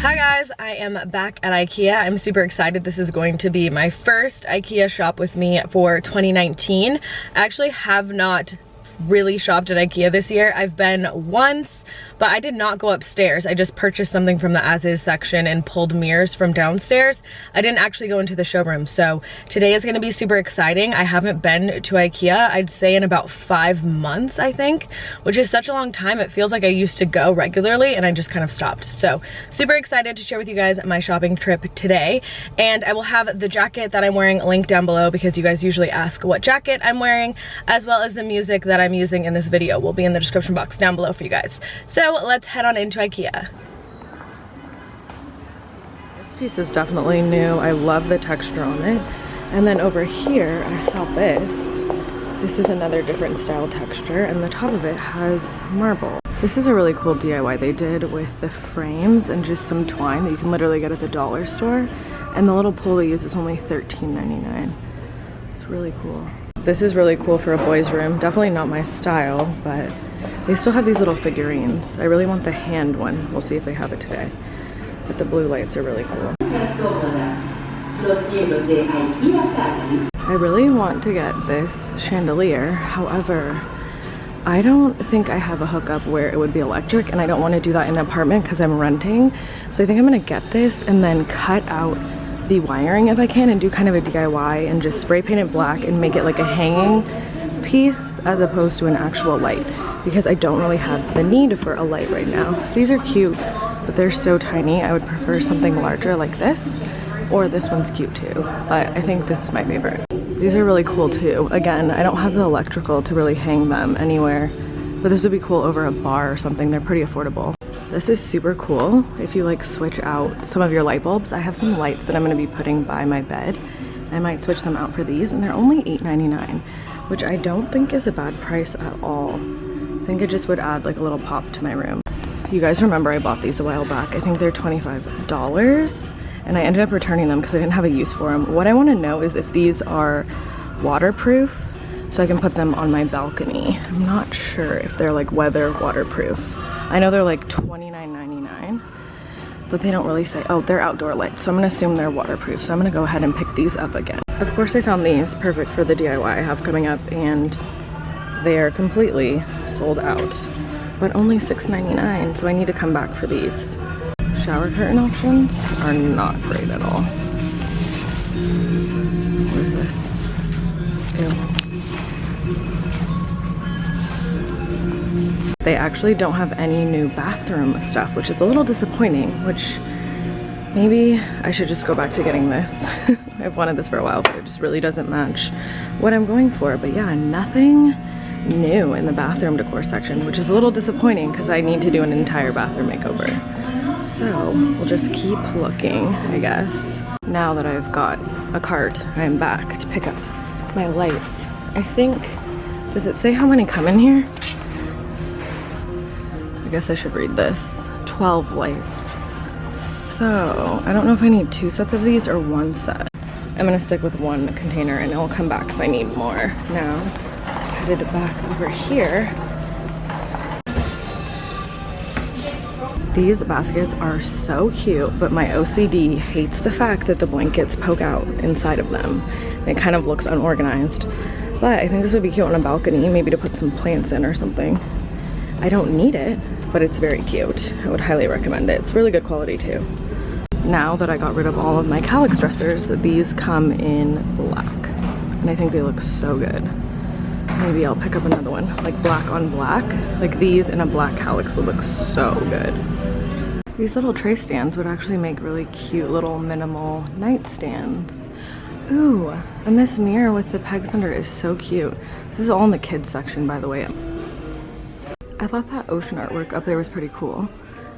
Hi guys, I am back at IKEA. I'm super excited. This is going to be my first IKEA shop with me for 2019. I actually have not really shopped at IKEA this year. I've been once, but I did not go upstairs. I just purchased something from the as-is section and pulled mirrors from downstairs. I didn't actually go into the showroom, so today is gonna be super exciting. I haven't been to IKEA, I'd say in about 5 months, I think, which is such a long time. It feels like I used to go regularly and I just kind of stopped. So super excited to share with you guys my shopping trip today. And I will have the jacket that I'm wearing linked down below because you guys usually ask what jacket I'm wearing, as well as the music that I'm using in this video will be in the description box down below for you guys. So let's head on into IKEA. This piece is definitely new. I love the texture on it. And then over here I saw this. This is another different style texture, and the top of it has marble. This is a really cool DIY they did with the frames and just some twine that you can literally get at the dollar store. And the little pull they use is only $13.99. It's really cool. This is really cool for a boys' room. Definitely not my style, but they still have these little figurines. I really want the hand one. We'll see if they have it today. But the blue lights are really cool. I really want to get this chandelier. However, I don't think I have a hookup where it would be electric, and I don't want to do that in an apartment because I'm renting. So I think I'm gonna get this and then cut out the wiring if I can and do kind of a DIY and just spray paint it black and make it like a hanging piece as opposed to an actual light, because I don't really have the need for a light right now. These are cute, but they're so tiny. I would prefer something larger like this, or this one's cute too, but I think this is my favorite. These are really cool too. Again, I don't have the electrical to really hang them anywhere, but this would be cool over a bar or something. They're pretty affordable. This is super cool if you like switch out some of your light bulbs. I have some lights that I'm going to be putting by my bed. I might switch them out for these, and they're only $8.99, which I don't think is a bad price at all. I think it just would add like a little pop to my room. You guys remember I bought these a while back. I think they're $25, and I ended up returning them because I didn't have a use for them. What I want to know is if these are waterproof, so I can put them on my balcony. I'm not sure if they're like weather waterproof. I know they're like $29.99, but they don't really say. Oh, they're outdoor lights, so I'm gonna assume they're waterproof. So I'm gonna go ahead and pick these up again. Of course, I found these perfect for the DIY I have coming up, and they are completely sold out, but only $6.99, so I need to come back for these. Shower curtain options are not great at all. Where's this? Ew. They actually don't have any new bathroom stuff, which is a little disappointing, which maybe I should just go back to getting this. I've wanted this for a while, but it just really doesn't match what I'm going for. But yeah, nothing new in the bathroom decor section, which is a little disappointing because I need to do an entire bathroom makeover. So we'll just keep looking, I guess. Now that I've got a cart, I'm back to pick up my lights. I think, does it say how many come in here? I guess I should read this. 12 lights. So I don't know if I need 2 sets of these or 1 set. I'm gonna stick with 1 container and I'll come back if I need more. Now, headed back over here. These baskets are so cute, but my OCD hates the fact that the blankets poke out inside of them. It kind of looks unorganized. But I think this would be cute on a balcony, maybe to put some plants in or something. I don't need it, but it's very cute. I would highly recommend it. It's really good quality too. Now that I got rid of all of my calyx dressers, these come in black. And I think they look so good. Maybe I'll pick up another one, like black on black. Like these in a black calyx would look so good. These little tray stands would actually make really cute little minimal nightstands. Ooh, and this mirror with the pegs under is so cute. This is all in the kids section, by the way. I thought that ocean artwork up there was pretty cool.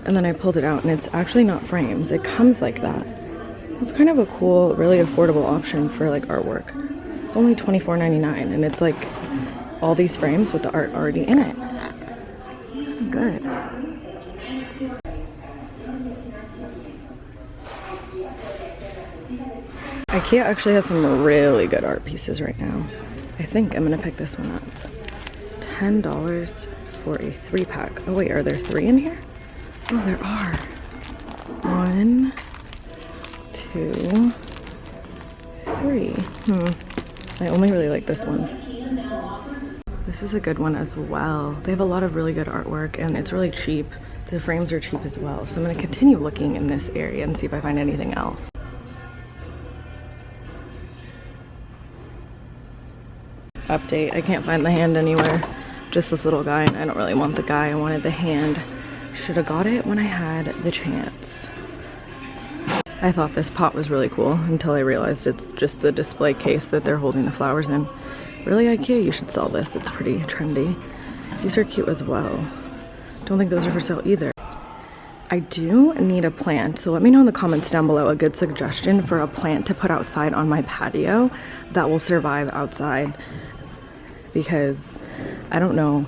And then I pulled it out and it's actually not frames. It comes like that. It's kind of a cool, really affordable option for like artwork. It's only $24.99 and it's like all these frames with the art already in it. Good. IKEA actually has some really good art pieces right now. I think I'm gonna pick this one up. $10 for a 3-pack. Oh wait, are there 3 in here? Oh, there are. 1, 1, 2, 3. I only really like this one. This is a good one as well. They have a lot of really good artwork and it's really cheap. The frames are cheap as well. So I'm gonna continue looking in this area and see if I find anything else. Update, I can't find the hand anywhere. Just this little guy, and I don't really want the guy, I wanted the hand. Should have got it when I had the chance. I thought this pot was really cool until I realized it's just the display case that they're holding the flowers in. Really, IKEA, you should sell this. It's pretty trendy. These are cute as well. Don't think those are for sale either. I do need a plant, so let me know in the comments down below a good suggestion for a plant to put outside on my patio that will survive outside, because I don't know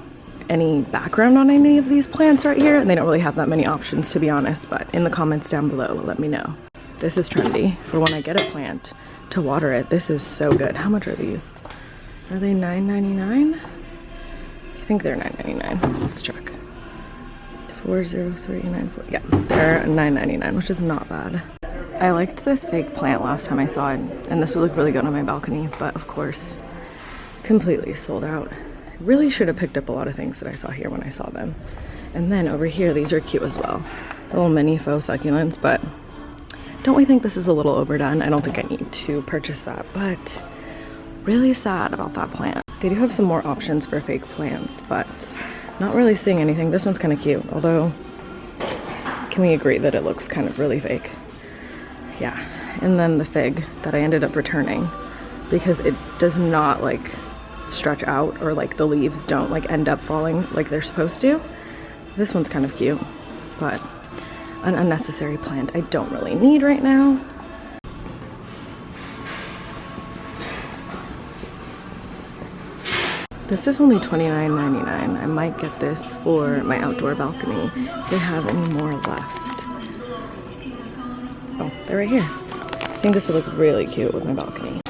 any background on any of these plants right here and they don't really have that many options, to be honest, but in the comments down below let me know. This is trendy for when I get a plant to water it. This is so good. How much are these? Are they $9.99? I think they're $9.99. Let's check. 40394. Yeah, they're $9.99, which is not bad. I liked this fake plant last time I saw it, and this would look really good on my balcony, but of course completely sold out. Really should have picked up a lot of things that I saw here when I saw them. And then over here, these are cute as well. Little mini faux succulents, but don't we think this is a little overdone? I don't think I need to purchase that, but really sad about that plant. They do have some more options for fake plants, but not really seeing anything. This one's kind of cute, although can we agree that it looks kind of really fake? Yeah. And then the fig that I ended up returning because it does not like stretch out, or like the leaves don't like end up falling like they're supposed to. This one's kind of cute, but an unnecessary plant I don't really need right now. This is only $29.99. I might get this for my outdoor balcony if they have any more left. Oh, they're right here. I think this would look really cute with my balcony.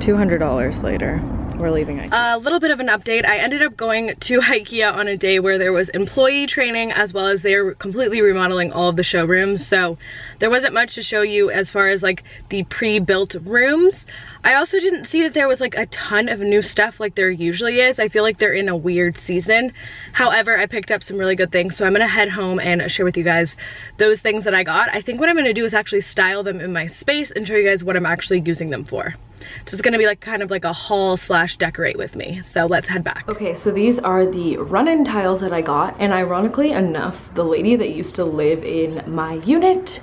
$200 later. We're leaving IKEA. A little bit of an update. I ended up going to IKEA on a day where there was employee training, as well as they were completely remodeling all of the showrooms. So there wasn't much to show you as far as like the pre-built rooms. I also didn't see that there was like a ton of new stuff like there usually is. I feel like they're in a weird season. However, I picked up some really good things. So I'm gonna head home and share with you guys those things that I got. I think what I'm gonna do is actually style them in my space and show you guys what I'm actually using them for. So it's gonna be like kind of like a haul slash decorate with me. So let's head back. Okay, so these are the run-in tiles that I got, and ironically enough, the lady that used to live in my unit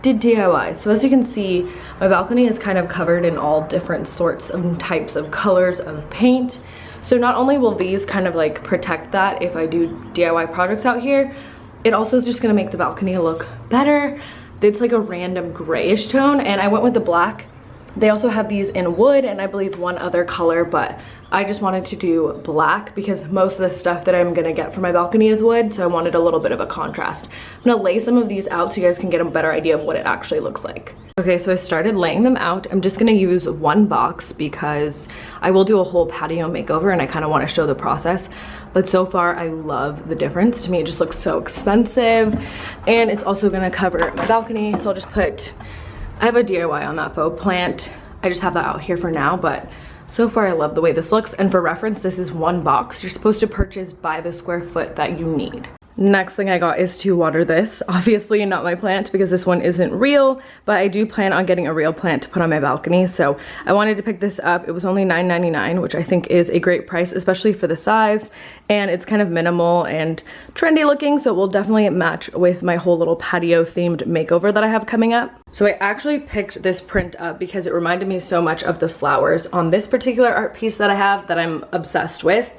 did DIY. So as you can see, my balcony is kind of covered in all different sorts of types of colors of paint. So not only will these kind of like protect that if I do DIY projects out here, it also is just gonna make the balcony look better. It's like a random grayish tone, and I went with the black. They also have these in wood and I believe one other color, but I just wanted to do black because most of the stuff that I'm gonna get for my balcony is wood, so I wanted a little bit of a contrast. I'm gonna lay some of these out so you guys can get a better idea of what it actually looks like. Okay, so I started laying them out. I'm just gonna use one box because I will do a whole patio makeover and I kind of want to show the process. But so far, I love the difference. To me, it just looks so expensive, and it's also gonna cover my balcony, so I'll just put, I have a DIY on that faux plant. I just have that out here for now, but so far I love the way this looks. And for reference, this is one box. You're supposed to purchase by the square foot that you need. Next thing I got is to water this. Obviously not my plant because this one isn't real, but I do plan on getting a real plant to put on my balcony. So I wanted to pick this up. It was only $9.99, which I think is a great price, especially for the size. And it's kind of minimal and trendy looking, so it will definitely match with my whole little patio themed makeover that I have coming up. So I actually picked this print up because it reminded me so much of the flowers on this particular art piece that I have that I'm obsessed with.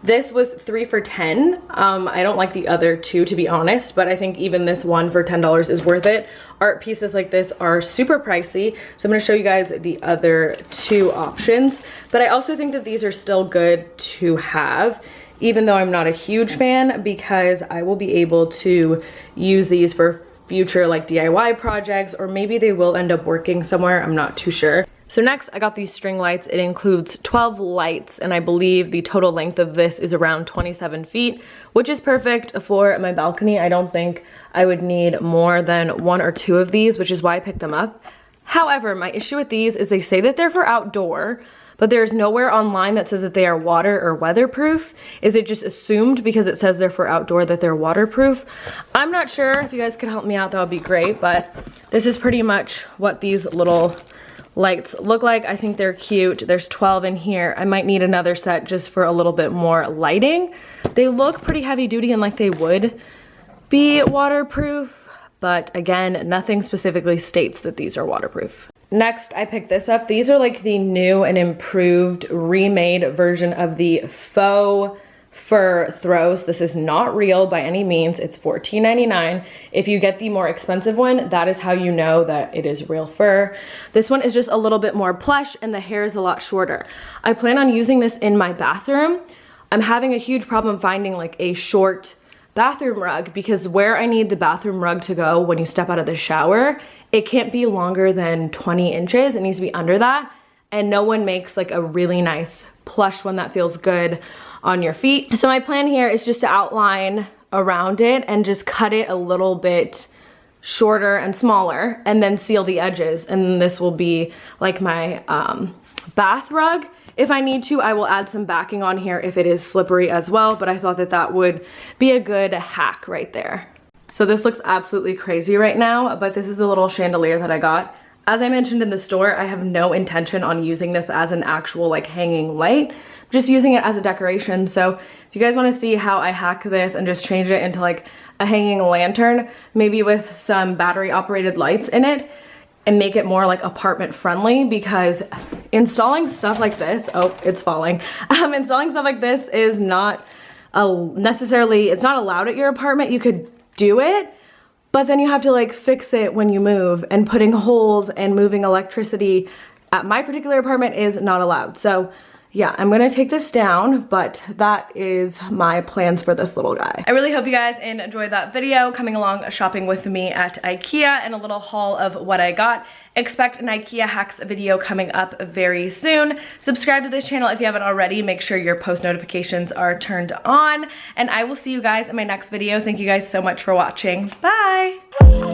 This was 3 for $10. I don't like the other two, to be honest, but I think even this one for $10 is worth it. Art pieces like this are super pricey, so I'm gonna show you guys the other two options. But I also think that these are still good to have, even though I'm not a huge fan, because I will be able to use these for future like DIY projects, or maybe they will end up working somewhere, I'm not too sure. So next I got these string lights. It includes 12 lights and I believe the total length of this is around 27 feet, which is perfect for my balcony. I don't think I would need more than 1 or 2 of these, which is why I picked them up. However, my issue with these is they say that they're for outdoor, but there's nowhere online that says that they are water or weatherproof. Is it just assumed because it says they're for outdoor that they're waterproof? I'm not sure. If you guys could help me out, that would be great, but this is pretty much what these little lights look like. I think they're cute. There's 12 in here. I might need another set just for a little bit more lighting. They look pretty heavy duty and like they would be waterproof, but again, nothing specifically states that these are waterproof. Next, I picked this up. These are like the new and improved remade version of the Faux Fur Throws. This is not real by any means. It's $14.99. If you get the more expensive one, that is how you know that it is real fur. This one is just a little bit more plush and the hair is a lot shorter. I plan on using this in my bathroom. I'm having a huge problem finding like a short bathroom rug because where I need the bathroom rug to go when you step out of the shower, it can't be longer than 20 inches. It needs to be under that. And no one makes like a really nice plush one that feels good on your feet. So my plan here is just to outline around it and just cut it a little bit shorter and smaller and then seal the edges. And this will be like my bath rug. If I need to, I will add some backing on here if it is slippery as well, but I thought that that would be a good hack right there. So this looks absolutely crazy right now, but this is the little chandelier that I got. As I mentioned in the store, I have no intention on using this as an actual like hanging light. I'm just using it as a decoration. So if you guys want to see how I hack this and just change it into like a hanging lantern, maybe with some battery operated lights in it, and make it more like apartment friendly, because installing stuff like this, oh, it's falling. Installing stuff like this is not necessarily, it's not allowed at your apartment. You could do it, but then you have to like fix it when you move, and putting holes and moving electricity at my particular apartment is not allowed. So yeah, I'm gonna take this down, but that is my plans for this little guy. I really hope you guys enjoyed that video coming along shopping with me at IKEA and a little haul of what I got. Expect an IKEA hacks video coming up very soon. Subscribe to this channel if you haven't already. Make sure your post notifications are turned on, and I will see you guys in my next video. Thank you guys so much for watching. Bye!